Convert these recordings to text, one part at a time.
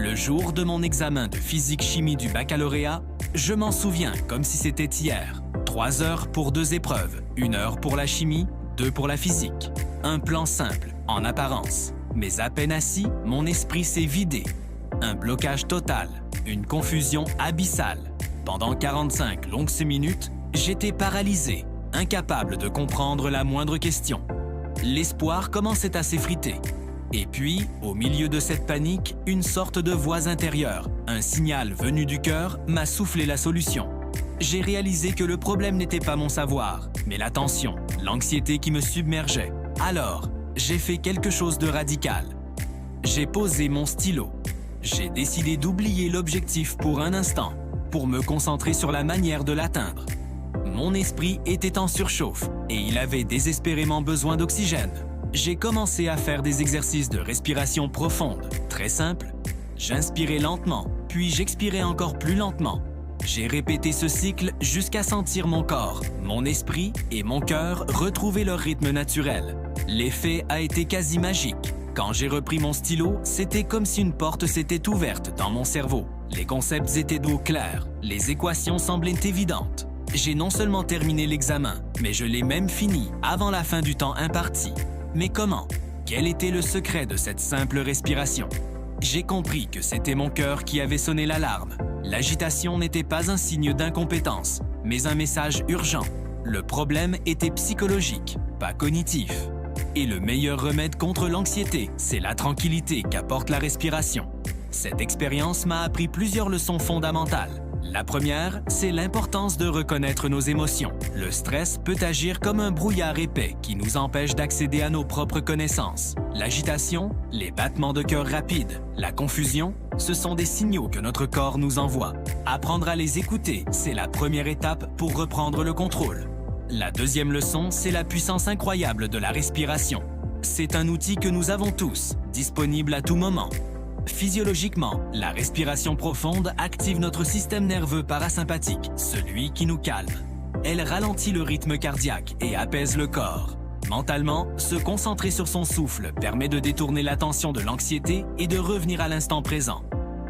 Le jour de mon examen de physique-chimie du baccalauréat, je m'en souviens comme si c'était hier. 3 heures pour 2 épreuves, 1 heure pour la chimie, 2 pour la physique. Un plan simple, en apparence. Mais à peine assis, mon esprit s'est vidé. Un blocage total, une confusion abyssale. Pendant 45 longues minutes, j'étais paralysé, incapable de comprendre la moindre question. L'espoir commençait à s'effriter. Et puis, au milieu de cette panique, une sorte de voix intérieure, un signal venu du cœur, m'a soufflé la solution. J'ai réalisé que le problème n'était pas mon savoir, mais la tension, l'anxiété qui me submergeait. Alors, j'ai fait quelque chose de radical. J'ai posé mon stylo. J'ai décidé d'oublier l'objectif pour un instant, pour me concentrer sur la manière de l'atteindre. Mon esprit était en surchauffe et il avait désespérément besoin d'oxygène. J'ai commencé à faire des exercices de respiration profonde, très simples. J'inspirais lentement, puis j'expirais encore plus lentement. J'ai répété ce cycle jusqu'à sentir mon corps, mon esprit et mon cœur retrouver leur rythme naturel. L'effet a été quasi magique. Quand j'ai repris mon stylo, c'était comme si une porte s'était ouverte dans mon cerveau. Les concepts étaient d'eau claire, les équations semblaient évidentes. J'ai non seulement terminé l'examen, mais je l'ai même fini avant la fin du temps imparti. Mais comment? Quel était le secret de cette simple respiration? J'ai compris que c'était mon cœur qui avait sonné l'alarme. L'agitation n'était pas un signe d'incompétence, mais un message urgent. Le problème était psychologique, pas cognitif. Et le meilleur remède contre l'anxiété, c'est la tranquillité qu'apporte la respiration. Cette expérience m'a appris plusieurs leçons fondamentales. La première, c'est l'importance de reconnaître nos émotions. Le stress peut agir comme un brouillard épais qui nous empêche d'accéder à nos propres connaissances. L'agitation, les battements de cœur rapides, la confusion, ce sont des signaux que notre corps nous envoie. Apprendre à les écouter, c'est la première étape pour reprendre le contrôle. La deuxième leçon, c'est la puissance incroyable de la respiration. C'est un outil que nous avons tous, disponible à tout moment. Physiologiquement, la respiration profonde active notre système nerveux parasympathique, celui qui nous calme. Elle ralentit le rythme cardiaque et apaise le corps. Mentalement, se concentrer sur son souffle permet de détourner l'attention de l'anxiété et de revenir à l'instant présent.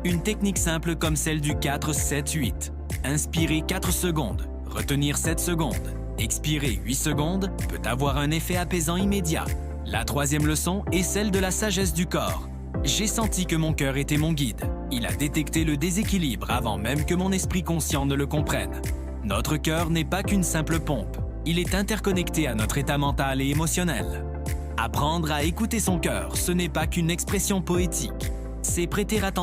Une technique simple comme celle du 4-7-8. Inspirer 4 secondes, retenir 7 secondes, expirer 8 secondes peut avoir un effet apaisant immédiat. La troisième leçon est celle de la sagesse du corps. J'ai senti que mon cœur était mon guide. Il a détecté le déséquilibre avant même que mon esprit conscient ne le comprenne. Notre cœur n'est pas qu'une simple pompe. Il est interconnecté à notre état mental et émotionnel. Apprendre à écouter son cœur, ce n'est pas qu'une expression poétique. C'est prêter attention